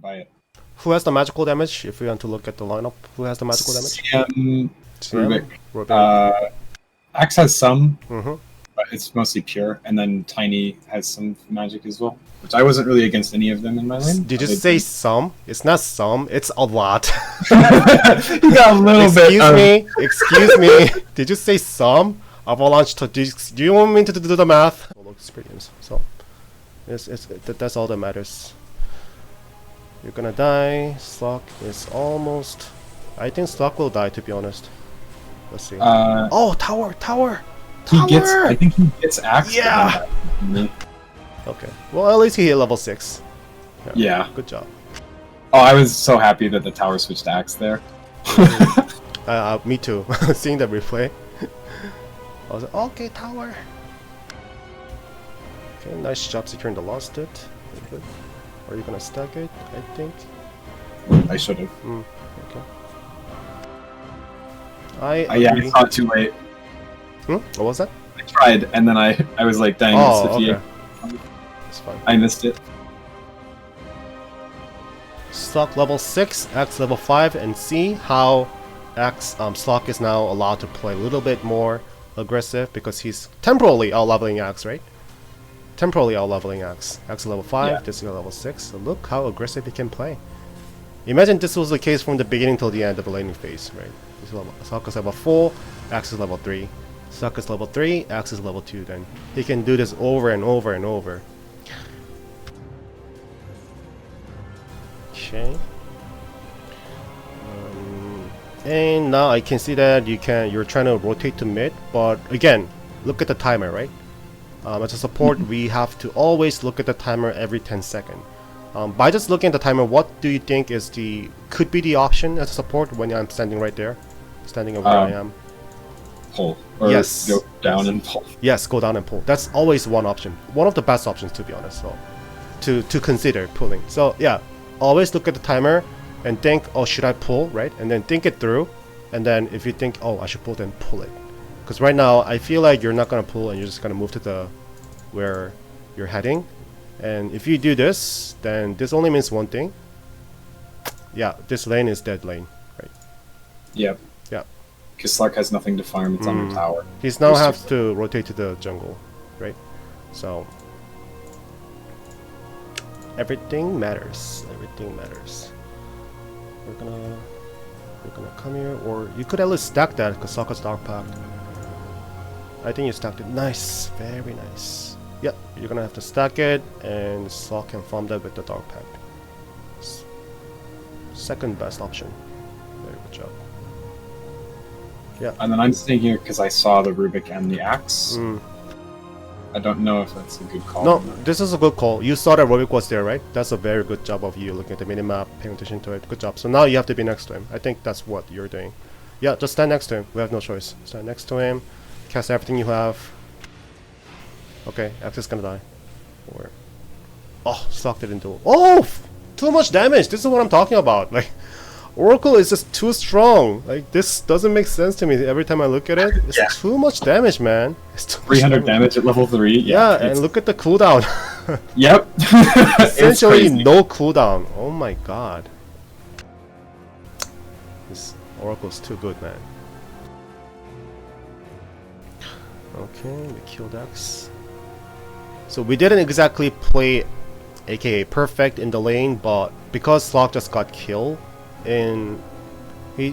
buy it. Who has the magical damage? If we want to look at the lineup, who has the magical damage? CM, CM? Rubik. Axe has some, Mm-hmm. but it's mostly pure. And then Tiny has some magic as well, which I wasn't really against any of them in my lane. Did you say some? It's not some, it's a lot. You got a little bit. Excuse me. Did you say some? Avalanche, do you want me to do the math? Experience. So, that's all that matters. You're gonna die. Slock is almost. I think Slock will die, to be honest. Let's see. Oh, tower. I think he gets axe. Yeah. Okay. Well, at least he hit level 6. Yeah. Good job. Oh, I was so happy that the tower switched to axe there. Me too. Seeing the replay, I was like, okay, tower. Okay, nice job securing the last hit. Very good. Are you gonna stack it? I think. I should have. Okay. I saw it too late. What was that? I tried, and then I was like, dang, okay. It's fine. I missed it. Slock level 6, X level 5, and see how Slock is now allowed to play a little bit more aggressive because he's temporarily out-leveling X, right? Temporarily out-leveling X. X level 5, yeah. This is level 6. So look how aggressive he can play. Imagine this was the case from the beginning till the end of the laning phase, right? Slock is level 4, X is level 3. Slock is level 3, X is level 2, then he can do this over and over and over. Okay. And now I can see that you're trying to rotate to mid, but again, look at the timer, right? As a support, we have to always look at the timer every 10 seconds. By just looking at the timer, what do you think is could be the option as a support when I'm standing right there, standing over where I am? Pull. Or yes. Go down and pull. Yes, go down and pull. That's always one option. One of the best options, to be honest. So, to consider pulling. So yeah, always look at the timer and think, oh, should I pull, right? And then think it through. And then if you think, oh, I should pull, then pull it. Because right now, I feel like you're not gonna pull and you're just gonna move to where you're heading. And if you do this, then this only means one thing. Yeah, this lane is dead lane, right? Yep. Yeah. Because Slock has nothing to farm, it's on the tower. He's now have to rotate to the jungle, right? So everything matters. Everything matters. We're gonna come here, or you could at least stack that because Slock has Dark Pact. I think you stacked it. Nice, very nice. Yep, you're gonna have to stack it, and Slock can farm that with the Dark Pact. Second best option. Very good job. Yeah. And then I'm thinking, because I saw the Rubik and the axe. I don't know if that's a good call. No, this is a good call. You saw that Rubik was there, right? That's a very good job of you looking at the minimap, paying attention to it. Good job. So now you have to be next to him. I think that's what you're doing. Yeah, just stand next to him. We have no choice. Stand next to him. Cast everything you have. Okay, X is gonna die. Or Slock didn't do it. Oh! Too much damage! This is what I'm talking about. Like, Oracle is just too strong. Like, this doesn't make sense to me every time I look at it. It's too much damage, man. It's too 300 damage at level 3. Yeah, and look at the cooldown. Yep. Essentially no cooldown. Oh my god. This Oracle's too good, man. Okay, we killed X. So we didn't exactly play aka perfect in the lane, but because Slock just got killed, and he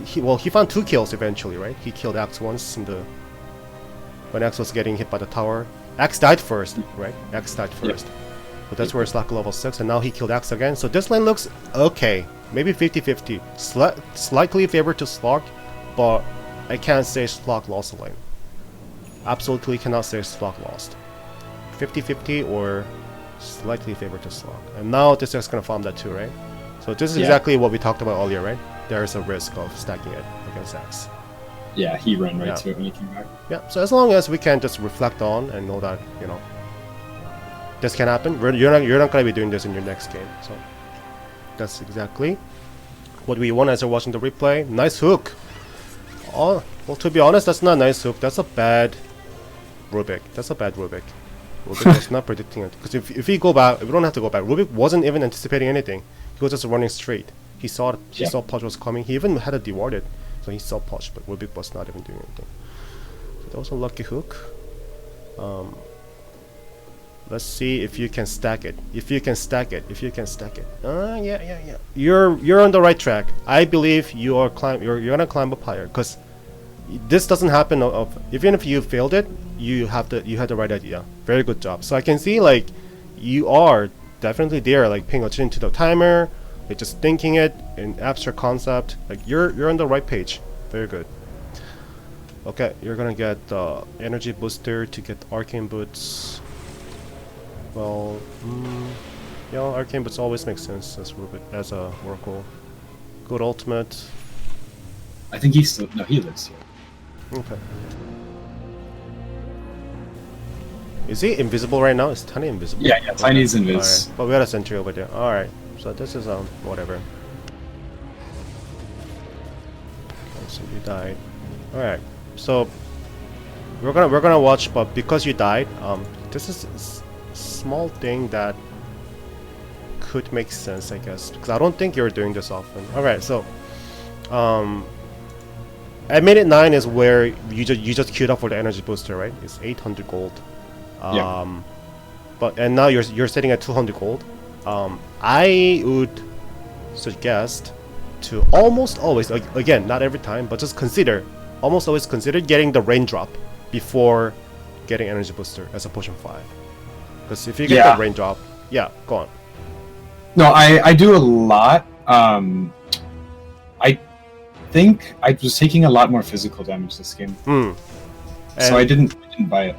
found 2 kills eventually, right? He killed X once when X was getting hit by the tower. X died first, right? X died first. Yep. But that's where Slock level 6, and now he killed X again. So this lane looks okay. Maybe 50-50. Slightly favored to Slock, but I can't say Slock lost the lane. Absolutely cannot say Slock lost. 50-50 or slightly favored to Slock. And now this is gonna farm that too, right? So this is exactly what we talked about earlier, right? There is a risk of stacking it against X. Yeah, he ran right to it when he came back. Yeah, so as long as we can just reflect on and know that, you know, this can happen. You're not gonna be doing this in your next game. So that's exactly what we want as you're watching the replay. Nice hook. Oh, well, to be honest, that's not a nice hook. That's a bad Rubik. That's a bad Rubik. Rubik was not predicting it. Because if we go back, we don't have to go back. Rubik wasn't even anticipating anything. He was just running straight. He saw Yeah. Pudge was coming. He even had a dewarded, so he saw Pudge, but Webik was not even doing anything. So that was a lucky hook. Let's see if you can stack it. If you can stack it. Yeah. You're on the right track. I believe you're gonna climb up higher, because this doesn't happen even if you failed it, you had the right idea. Very good job. So I can see like you are definitely there, like paying attention to the timer, like just thinking it in abstract concept. Like you're on the right page. Very good. Okay, you're gonna get the energy booster to get arcane boots. Well, yeah, arcane boots always make sense as a Oracle. Good ultimate. I think he lives here. Okay. Is he invisible right now? Is Tiny invisible? Yeah, Tiny's invis. Alright, but we got a sentry over there. Alright, so this is whatever. Okay, so you died. Alright, so we're gonna watch, but because you died, this is a small thing that could make sense, I guess, because I don't think you're doing this often. Alright, so at minute 9 is where you just queued up for the energy booster, right? It's 800 gold. But now you're sitting at 200 gold. I would suggest to almost always, again, not every time, but just almost always consider getting the raindrop before getting energy booster as a potion 5. Because if you get the raindrop, yeah, go on. No, I do a lot. I think I was taking a lot more physical damage this game, so I didn't buy it.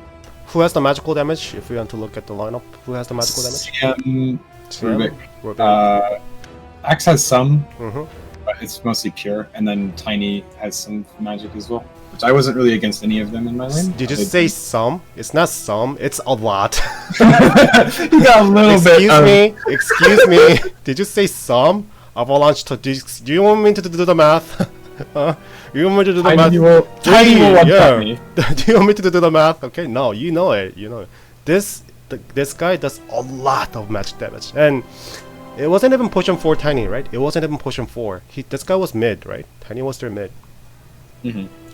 Who has the magical damage? If we want to look at the lineup, who has the magical damage? Rubik. Axe has some, but it's mostly pure, and then Tiny has some magic as well, which I wasn't really against any of them in my lane. Did you say some? It's not some, it's a lot. You got a little bit. Excuse me. Did you say some? Avalanche, do you want me to do the math? You want me to do the math? Tiny will one-shot me. Do you want me to do the math? Okay, no, you know it. This guy does a lot of magic damage, and it wasn't even potion 4 Tiny, right? It wasn't even potion 4. This guy was mid, right? Tiny was their mid.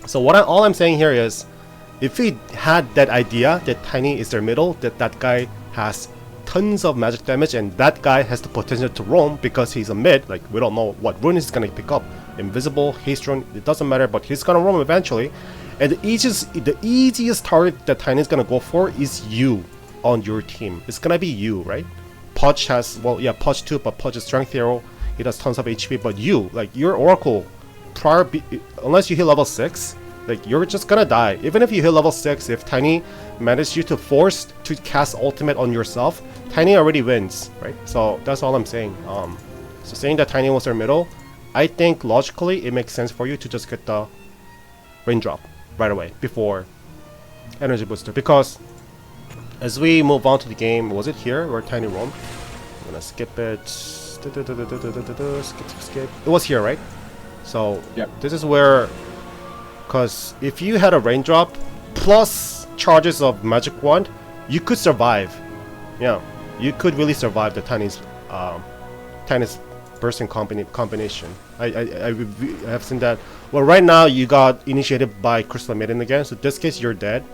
So all I'm saying here is, if he had that idea that Tiny is their middle, that guy has tons of magic damage, and that guy has the potential to roam because he's a mid, like we don't know what rune he's gonna pick up. Invisible, haste rune, it doesn't matter, but he's gonna roam eventually. And the easiest target that Tiny's gonna go for is you on your team. It's gonna be you, right? Pudge has, Pudge too, but Pudge is strength hero. He does tons of HP, but your Oracle, unless you hit level 6, like you're just gonna die. Even if you hit level 6, if Tiny manages you to force to cast ultimate on yourself, Tiny already wins, right? So that's all I'm saying. So saying that Tiny was their middle, I think logically it makes sense for you to just get the raindrop right away before energy booster, because as we move on to the game, was it here where Tiny roamed? I'm gonna skip it. Skip. It was here, right? So this is where, because if you had a raindrop plus charges of magic wand, you could survive. Yeah, you could really survive the Tiny's bursting combination. I have seen that. Well, right now you got initiated by Crystal Maiden again, so in this case you're dead.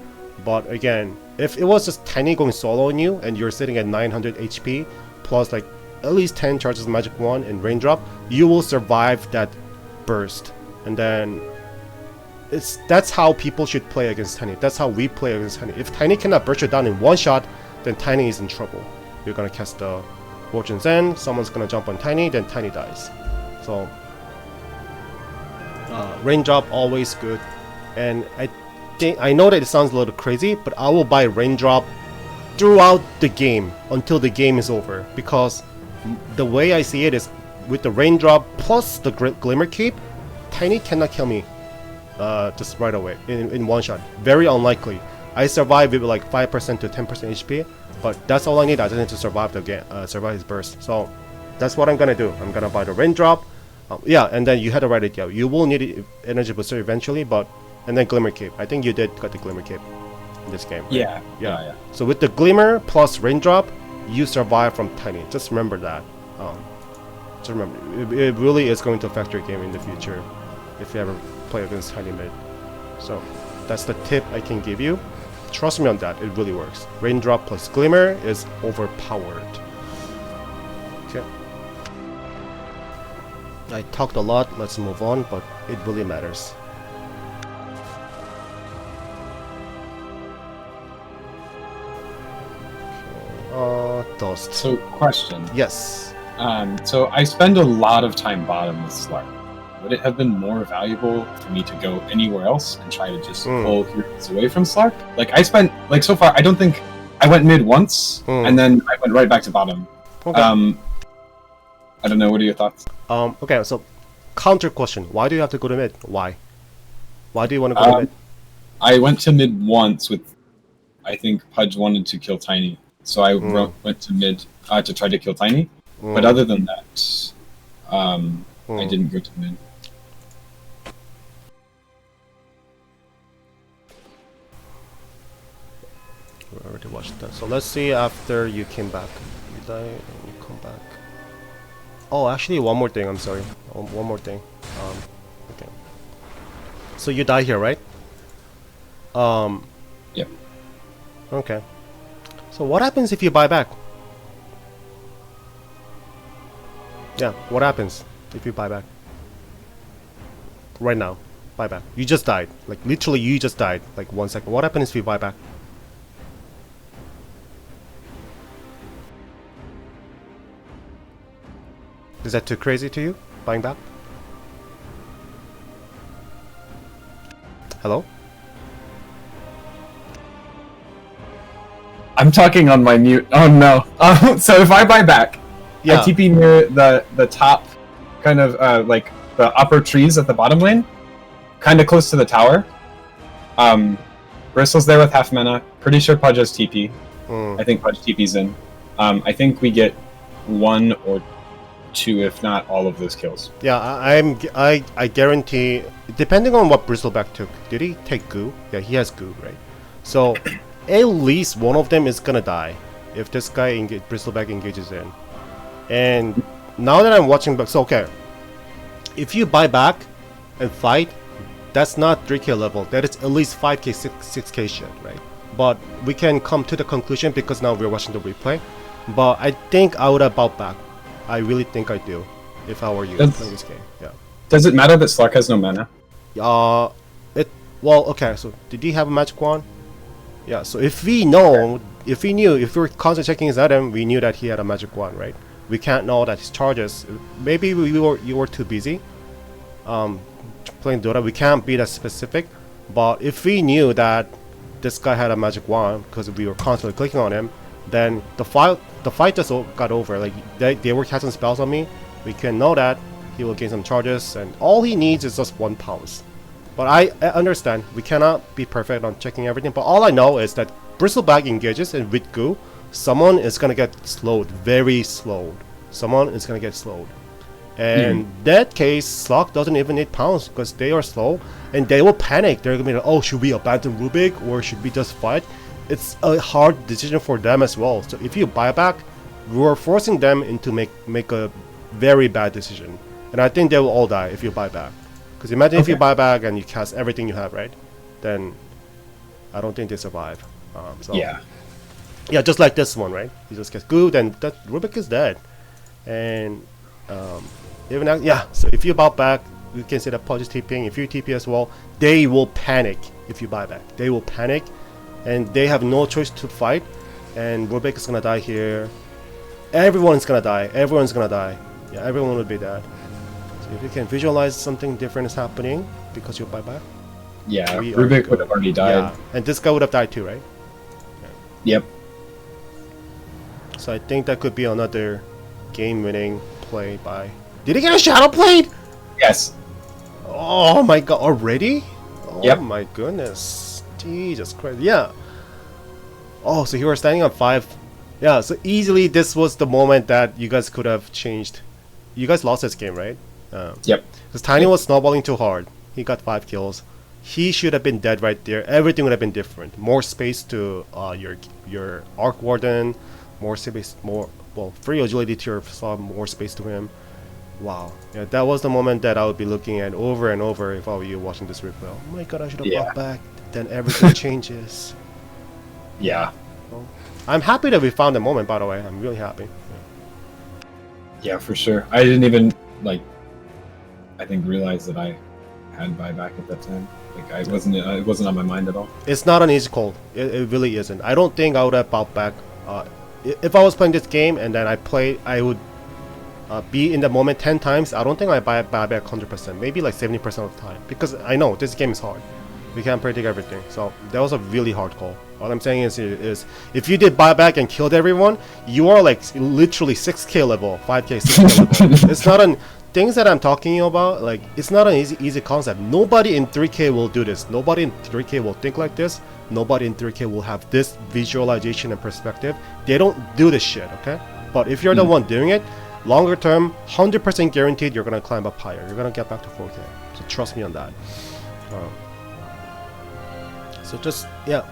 But again, if it was just Tiny going solo on you and you're sitting at 900 HP plus like at least 10 charges of magic wand and raindrop, you will survive that burst. And then that's how people should play against Tiny. That's how we play against Tiny. If Tiny cannot burst you down in one shot, then Tiny is in trouble. You're gonna cast the Fortune's End, someone's gonna jump on Tiny, then Tiny dies. So raindrop always good. And I know that it sounds a little crazy, but I will buy raindrop throughout the game until the game is over, because the way I see it is with the raindrop plus the glimmer cape, Tiny cannot kill me just right away in one shot. Very unlikely. I survive with like 5% to 10% HP, but that's all I need. I just need to survive the game, survive his burst. So that's what I'm gonna do. I'm gonna buy the raindrop. And then you had the right idea. You will need energy booster eventually, and then glimmer cape. I think you did got the glimmer cape in this game. Right? Yeah. So with the glimmer plus raindrop, you survive from Tiny. Just remember that. Just remember, it really is going to affect your game in the future if you ever play against tiny mid. So that's the tip I can give you. Trust me on that, it really works. Raindrop plus Glimmer is overpowered. Okay. I talked a lot, let's move on, but it really matters. Dust. So, question. Yes. So I spend a lot of time bottom with Slark. Would it have been more valuable for me to go anywhere else and try to just pull heroes away from Slark? Like, I spent, like, so far, I don't think I went mid once, and then I went right back to bottom. Okay. I don't know, what are your thoughts? Okay, so counter question. Why do you have to go to mid? Why? Why do you want to go to mid? I went to mid once with, I think Pudge wanted to kill Tiny. So I went to mid to try to kill Tiny. But other than that, I didn't go to mid. We already watched that. So let's see after you came back. You die and you come back. Oh, actually, one more thing. I'm sorry. One more thing. Okay. So you die here, right? Yep. Okay. So what happens if you buy back? Yeah, what happens if you buy back? Right now, buy back. You just died. Like, literally, you just died. Like, 1 second. What happens if you buy back? Is that too crazy to you? Buying back? Hello? I'm talking on my mute. Oh no. So if I buy back, I TP near the top, kind of like the upper trees at the bottom lane, kind of close to the tower. Bristle's there with half mana. Pretty sure Pudge has TP. I think Pudge TP's in. I think we get 1 or 2, if not all of those kills. Yeah, I guarantee, depending on what Bristleback took. Did he take Goo? Yeah, he has Goo, right? So at least one of them is gonna die if this guy Bristleback engages in. And now that I'm watching back, so okay, if you buy back and fight, that's not 3k level, that is at least 5k, 6k shit, right? But we can come to the conclusion because now we're watching the replay. But I think I would have bought back. I really think I do, if I were you playing this game. Yeah. Does it matter that Slark has no mana? Well, okay. So did he have a magic wand? Yeah. So if we know, if we were constantly checking his item, we knew that he had a magic wand, right? We can't know that his charges. Maybe you were too busy, playing Dota. We can't be that specific. But if we knew that this guy had a magic wand because we were constantly clicking on him, then the fight just got over. Like they were casting spells on me. We can know that he will gain some charges, and all he needs is just 1 pounce. But I understand we cannot be perfect on checking everything. But all I know is that Bristleback engages, and with Goo, someone is gonna get slowed, very slowed. Someone is gonna get slowed. And in that case, Slock doesn't even need pounds because they are slow, and they will panic. They're gonna be like, oh, should we abandon Rubik or should we just fight? It's a hard decision for them as well. So if you buy back, you are forcing them into make a very bad decision. And I think they will all die if you buy back. Because imagine if you buy back and you cast everything you have, right? Then I don't think they survive. Yeah, just like this one, right? You just get good, and that Rubik is dead. And even now, yeah. So if you buy back, you can say that Pudge is TPing. If you TP as well, they will panic if you buy back. They will panic, and they have no choice to fight. And Rubik is gonna die here. Everyone's gonna die. Everyone's gonna die. Yeah, everyone would be dead. So if you can visualize something different is happening because you buy back. Yeah, Rubik would have already died. Yeah, and this guy would have died too, right? Yep. So I think that could be another game-winning play by... Did he get a Shadow Blade? Yes. Oh my god, already? Oh yep. My goodness. Jesus Christ. Yeah. Oh, so you were standing on 5. Yeah, so easily this was the moment that you guys could have changed. You guys lost this game, right? Yep. Because Tiny was snowballing too hard. He got 5 kills. He should have been dead right there. Everything would have been different. More space to your Arc Warden. More space, free agility to your Facade, more space to him. Wow. Yeah, that was the moment that I would be looking at over and over if I were you watching this replay. Oh my god, I should have Yeah. bought back. Then everything changes. Yeah. Well, I'm happy that we found the moment, by the way. I'm really happy. Yeah, for sure. I didn't even like. I think realize that I had buyback at that time. Like I wasn't. It wasn't on my mind at all. It's not an easy call. It really isn't. I don't think I would have bought back. If I was playing this game and then I would be in the moment 10 times. I don't think I buy back 100%. Maybe like 70% of the time. Because I know this game is hard. We can't predict everything. So that was a really hard call. All I'm saying is if you did buyback and killed everyone, you are like literally 6k level, 5k, 6k level. It's not an things that I'm talking about. Like it's not an easy concept. Nobody in 3k will do this. Nobody in 3k will think like this. Nobody in 3k will have this visualization and perspective. They don't do this shit. Okay. But if you're the one doing it, longer term, 100% guaranteed you're gonna climb up higher. You're gonna get back to 4k. So trust me on that. So just yeah,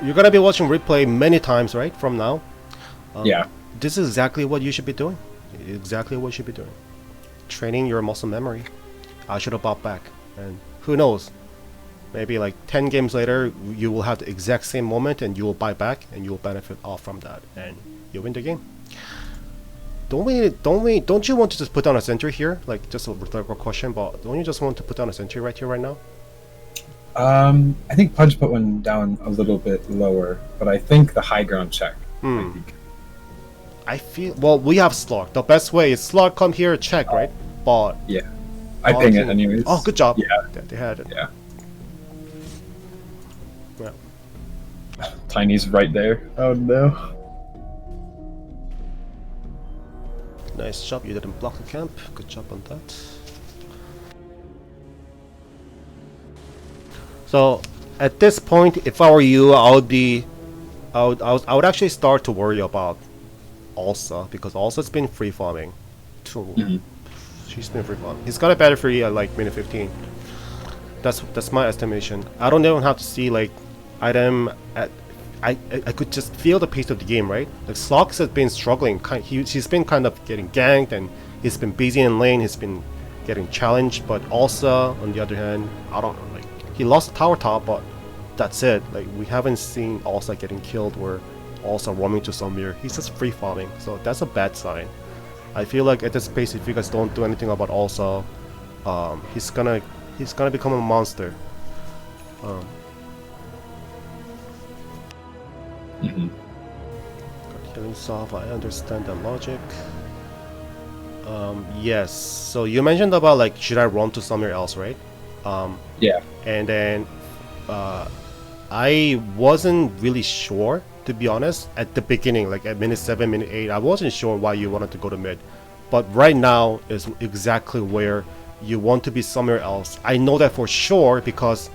you're gonna be watching replay many times, right? From now. Yeah. This is exactly what you should be doing. Exactly what you should be doing. Training your muscle memory. I should have bought back, and who knows? Maybe like 10 games later, you will have the exact same moment, and you will buy back, and you will benefit off from that, and you win the game. Don't you want to just put down a sentry here? Like just a rhetorical question, but don't you just want to put down a sentry right here, right now? I think Pudge put one down a little bit lower, but I think the high ground check. I feel well. We have Slug. The best way is Slug come here, check, right? But yeah, I ping it anyways. Oh, good job. Yeah, they had it. Yeah. Yeah. Tiny's right there. Oh no. Nice job. You didn't block the camp. Good job on that. So at this point, if I were you, I would actually start to worry about Ulsa, because Ulsa's been free farming. She's been free farming. He's got a better free at like minute 15. That's my estimation. I don't even have to see like item at. I could just feel the pace of the game, right? Like Slox has been struggling. He's been kind of getting ganked, and he's been busy in lane. He's been getting challenged. But Ulsa, on the other hand, I don't know. Like he lost tower top, but that's it. Like we haven't seen Ulsa getting killed or Ulsa roaming to Samir. He's just free farming, so that's a bad sign. I feel like at this pace, if you guys don't do anything about Ulsa, he's gonna become a monster. Killing soft, I understand the logic. Yes. So you mentioned about like should I run to somewhere else, right? Yeah. And then I wasn't really sure, to be honest, at the beginning, like at minute 7, minute 8. I wasn't sure why you wanted to go to mid, but right now is exactly where you want to be somewhere else. I know that for sure because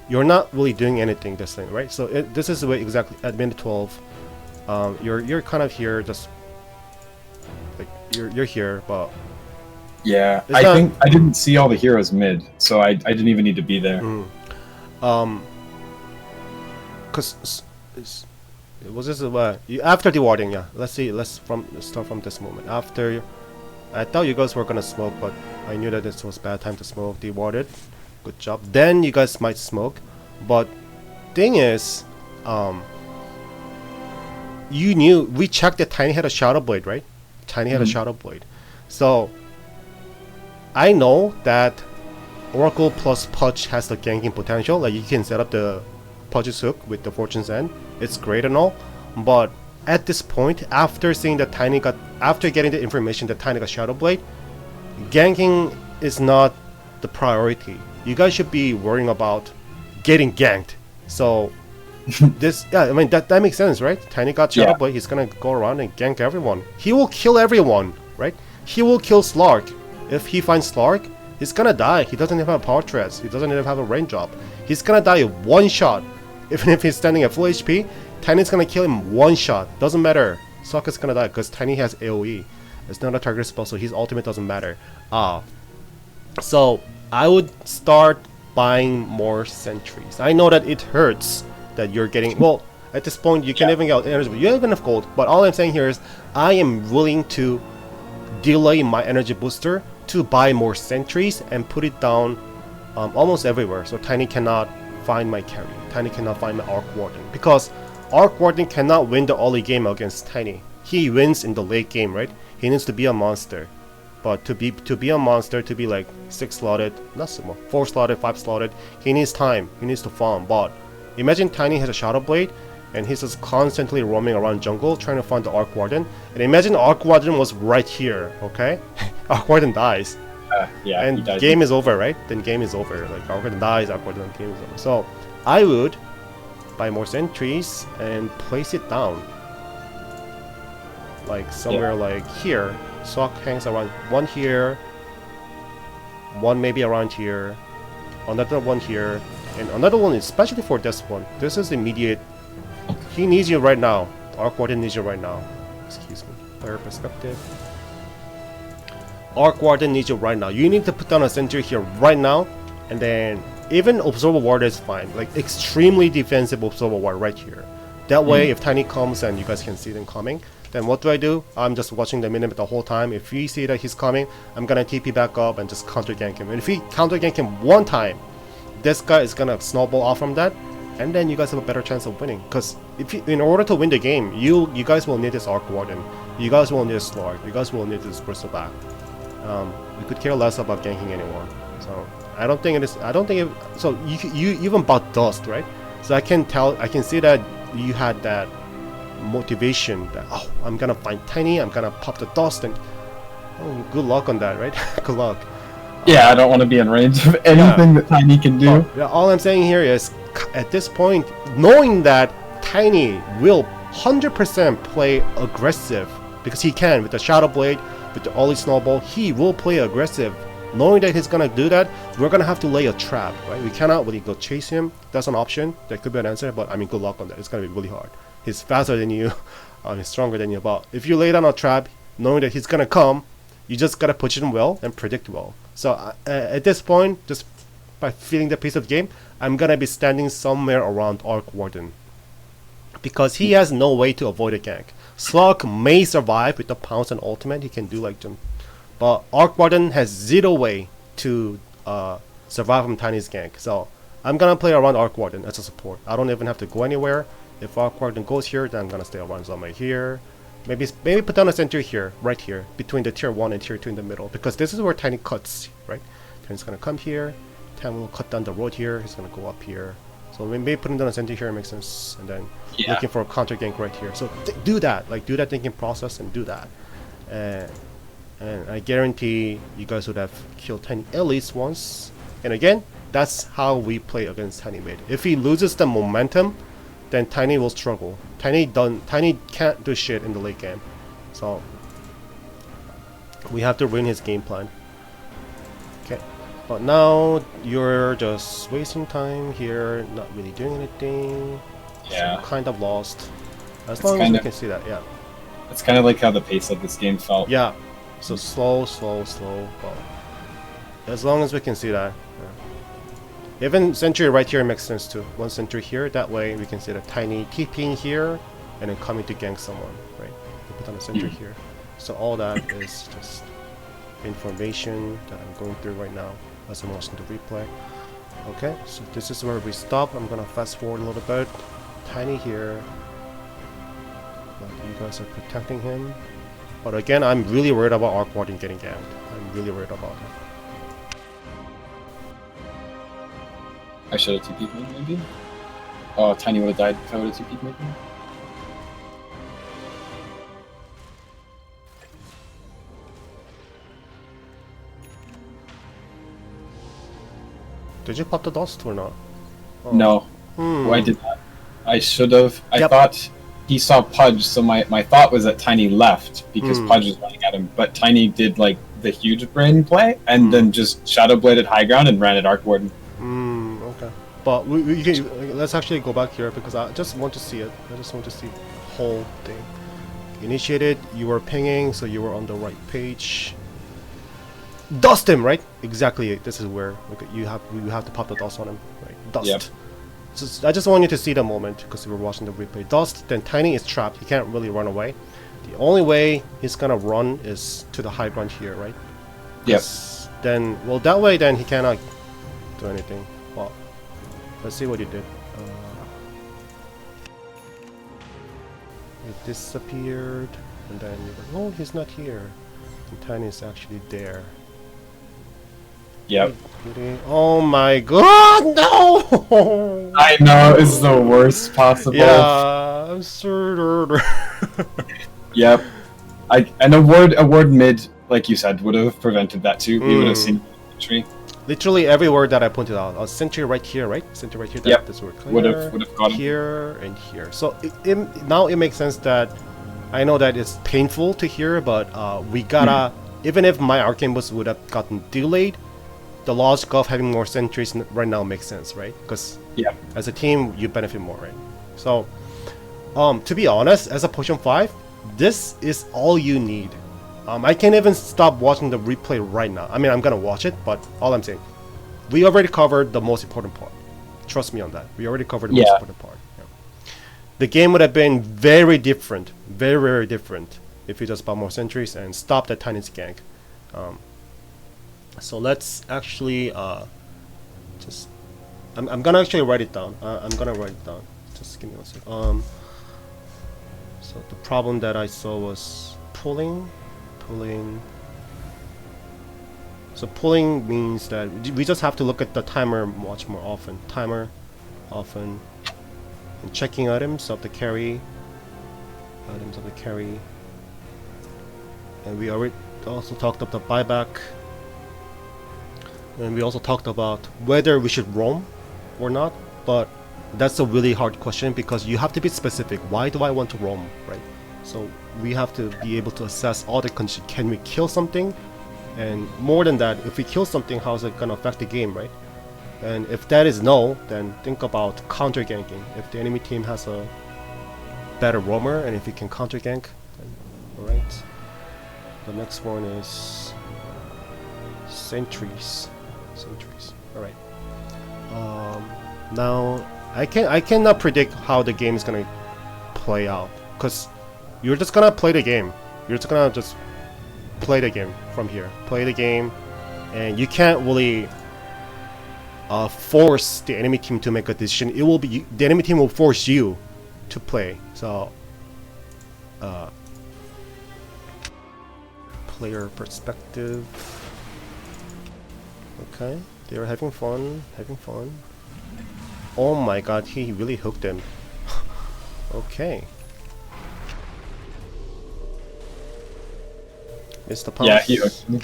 you're not really doing anything this thing, right? So this is the way exactly at minute 12. You're kind of here, just like you're here, but yeah, I think I didn't see all the heroes mid, so I didn't even need to be there. Cause it was this after the warding, yeah. Let's start from this moment. After, I thought you guys were gonna smoke, but I knew that this was bad time to smoke. They warded, good job. Then you guys might smoke, but thing is, you knew we checked that Tiny had a Shadow Blade, right? Tiny had a Shadow Blade, so I know that Oracle plus Pudge has the ganking potential. Like you can set up the Pudge's hook with the Fortune's End. It's great and all, but at this point, after seeing that after getting the information that Tiny got Shadow Blade, ganking is not the priority. You guys should be worrying about getting ganked. So this, yeah, I mean that makes sense, right? Tiny got Shadow Blade. He's gonna go around and gank everyone. He will kill everyone, right? He will kill Slark. If he finds Slark, he's gonna die. He doesn't even have a power threats. He doesn't even have a range up. He's gonna die one shot. Even if he's standing at full HP, Tiny's gonna kill him one shot. Doesn't matter. Slark is gonna die because Tiny has AoE. It's not a target spell, so his ultimate doesn't matter. So I would start buying more sentries. I know that it hurts that you're getting, well, at this point you can even get energy, but you have enough gold. But all I'm saying here is I am willing to delay my energy booster to buy more sentries and put it down almost everywhere. So Tiny cannot find my carry. Tiny cannot find my Arc Warden. Because Arc Warden cannot win the early game against Tiny. He wins in the late game, right? He needs to be a monster. But to be a monster, to be like 6 slotted, not so much, 4 slotted, 5 slotted, he needs time. He needs to farm. But imagine Tiny has a Shadow Blade, and he's just constantly roaming around jungle trying to find the Arc Warden. And imagine Arc Warden was right here, okay? Arc Warden dies. Yeah, and game is over, right? Then game is over. Like Arc Warden dies, Arc Warden, game is over. So I would buy more sentries and place it down. Like somewhere like here. Sock hangs around one here, one maybe around here, another one here, and another one especially for this one. This is immediate. He needs you right now. Arc Warden needs you right now. Excuse me. Player perspective. Arc Warden needs you right now. You need to put down a sentry here right now, and then even Observer Ward is fine. Like extremely defensive Observer Ward right here. That way, if Tiny comes and you guys can see them coming, then what do? I'm just watching the minimap the whole time. If we see that he's coming, I'm gonna TP back up and just counter gank him. And if we counter gank him one time, this guy is gonna snowball off from that, and then you guys have a better chance of winning. Because if you, in order to win the game, you guys will need this Arc Warden, you guys will need this Slug, you guys will need this Bristleback. We could care less about ganking anyone. So I don't think it is. I don't think it. So you even bought Dust, right? So I can see that you had that motivation that, oh, I'm gonna find Tiny, I'm gonna pop the Dust, and oh, good luck on that, right? Good luck. Yeah, I don't want to be in range of anything that Tiny can do. Yeah, all I'm saying here is, at this point, knowing that Tiny will 100% play aggressive, because he can with the Shadow Blade, with the Ollie Snowball, he will play aggressive. Knowing that he's gonna do that, we're gonna have to lay a trap, right? We cannot really go chase him. That's an option. That could be an answer, but I mean, good luck on that. It's gonna be really hard. He's faster than you, he's stronger than you. But if you lay down a trap, knowing that he's gonna come, you just gotta position well and predict well. So at this point, just by feeling the piece of game, I'm gonna be standing somewhere around Arc Warden, because he has no way to avoid a gank. Slug may survive with the pounce and ultimate. He can do like jump. But Arc Warden has zero way to survive from Tiny's gank. So I'm gonna play around Arc Warden as a support. I don't even have to go anywhere. If Arc Warden goes here, then I'm gonna stay around somewhere here. Maybe put down a sentry here, right here, between the tier 1 and tier 2 in the middle. Because this is where Tiny cuts, right? Tiny's gonna come here. Tiny will cut down the road here. He's gonna go up here. So maybe putting down a sentry here makes sense. And then looking for a counter gank right here. So do that. Like, do that thinking process and do that. And I guarantee you guys would have killed Tiny at least once. And again, that's how we play against Tiny mid. If he loses the momentum, then Tiny will struggle. Tiny can't do shit in the late game. So we have to ruin his game plan. Okay. But now you're just wasting time here, not really doing anything. Yeah. So kind of lost. As long as we can see that, yeah. It's kind of like how the pace of this game felt. Yeah. So slow. Well, as long as we can see that. Yeah. Even sentry right here makes sense too. One sentry here, that way we can see the Tiny TPing here and then coming to gank someone, right? We put on a sentry here. So all that is just information that I'm going through right now as I'm watching the replay. Okay, so this is where we stop. I'm gonna fast forward a little bit. Tiny here. But you guys are protecting him. But again, I'm really worried about Arc Warden getting ganked. I'm really worried about it. I should have TP'd maybe? Oh, Tiny would have died if I would have TP'd maybe? Did you pop the dust or not? Oh. No. Oh, I did not. I should have. I thought he saw Pudge, so my thought was that Tiny left because Pudge was running at him, but Tiny did like the huge brain play and then just Shadow Bladed high ground and ran at Arc Warden. Okay. But we can, let's actually go back here because I just want to see it. I just want to see the whole thing. Initiated, you were pinging, so you were on the right page. Dust him, right? Exactly. This is where you have to pop the dust on him, right? Dust. Yep. So I just want you to see the moment because we were watching the replay. Dust, then Tiny is trapped. He can't really run away. The only way he's gonna run is to the high ground here, right? Yep. Then, well, that way then he cannot do anything. Well, let's see what he did. It disappeared, and then oh, he's not here. And Tiny is actually there. Yep. Oh my god, no! I know, it's the worst possible. Yeah, I'm sure. Yep. An award mid, like you said, would have prevented that too. We would have seen the tree. Literally every word that I pointed out. A sentry right here, right? Sentry right here. Yep. This word clear. Would have got here and here. So now it makes sense that I know that it's painful to hear, but we gotta even if my arcane boost would have gotten delayed, the logic of having more sentries right now makes sense, right? Because as a team, you benefit more, right? So, to be honest, as a potion 5, this is all you need. I can't even stop watching the replay right now. I mean, I'm gonna watch it, but all I'm saying, we already covered the most important part. Trust me on that. We already covered the most important part. Yeah. The game would have been very different, very, very different, if you just bought more sentries and stopped that tiny gank. So let's actually just I'm gonna actually write it down. I'm gonna write it down. Just give me one second. So the problem that I saw was pulling. So pulling means that we just have to look at the timer much more often. Timer, often, and checking items of the carry. Items of the carry. And we already also talked about the buyback. And we also talked about whether we should roam or not, but that's a really hard question because you have to be specific. Why do I want to roam, right? So we have to be able to assess all the conditions. Can we kill something? And more than that, if we kill something, how is it going to affect the game, right? And if that is no, then think about counter ganking. If the enemy team has a better roamer and if we can counter gank, then alright. The next one is sentries. Alright. Now I cannot predict how the game is gonna play out because you're just gonna play the game. You're just gonna play the game from here. Play the game, and you can't really force the enemy team to make a decision. It will be the enemy team will force you to play. So player perspective. Okay, they're having fun. Oh my god, he really hooked him. Okay. Mr. Pumps. Yeah, he hooked me.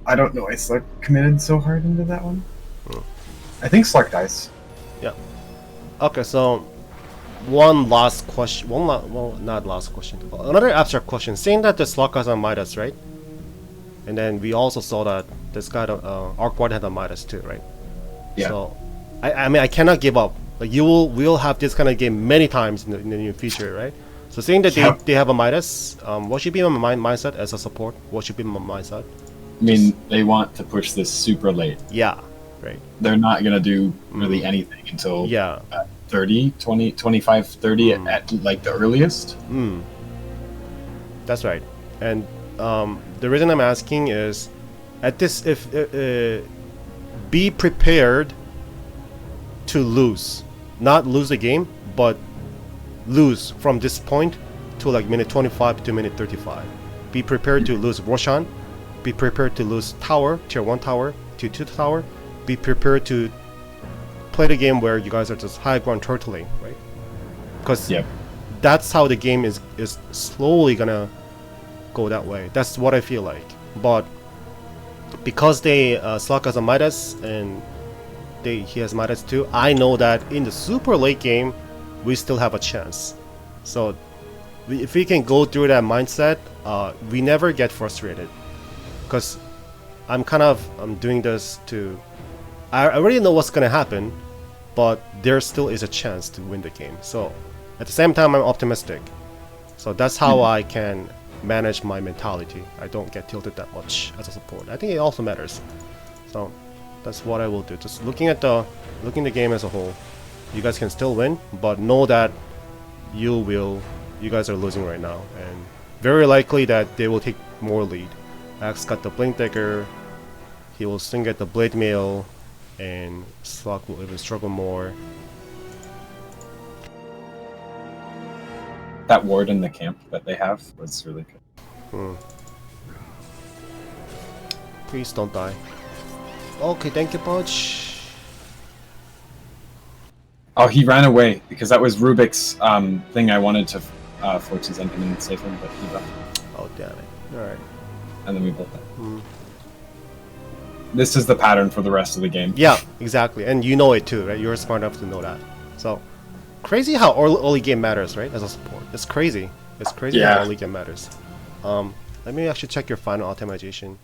I don't know why Slark committed so hard into that one. I think Slark dies. Yeah. Okay, so one last question. Well, not last question. Another abstract question. Saying that the Slark has a Midas, right? And then we also saw that this guy, Arkward had a Midas too, right? Yeah. So, I mean, I cannot give up. Like we'll have this kind of game many times in the near future, right? So saying that they have a Midas, what should be my mindset as a support? What should be my mindset? I mean, they want to push this super late. Yeah, right. They're not going to do really anything until 30, 20, 25, 30 at like the earliest. That's right. And the reason I'm asking is, at this, be prepared to lose. Not lose the game, but lose from this point to like minute 25 to minute 35. Be prepared to lose Roshan. Be prepared to lose tower, tier 1 tower, tier 2 tower. Be prepared to play the game where you guys are just high ground turtling, right? Because that's how the game is slowly gonna go that way. That's what I feel like. But because they Slark has a Midas and he has Midas too, I know that in the super late game we still have a chance. So if we can go through that mindset, we never get frustrated. Because I'm doing this to, I already know what's gonna happen, but there still is a chance to win the game. So at the same time, I'm optimistic. So that's how I can manage my mentality. I don't get tilted that much as a support. I think it also matters. So that's what I will do. Just looking at the game as a whole, you guys can still win, but know that you guys are losing right now, and very likely that they will take more lead. Axe got the Blink Dagger. He will soon get the Blade Mail, and Slock will even struggle more. That ward in the camp that they have was really good. Please don't die. Okay, thank you, Punch. Oh, he ran away because that was Rubik's thing. I wanted to force his ending and save him, but he left. Oh, damn it. Alright. And then we both died. This is the pattern for the rest of the game. Yeah, exactly. And you know it too, right? You're smart enough to know that. So, crazy how early game matters, right? As a support. It's crazy. It's crazy how early game matters. Let me actually check your final optimization.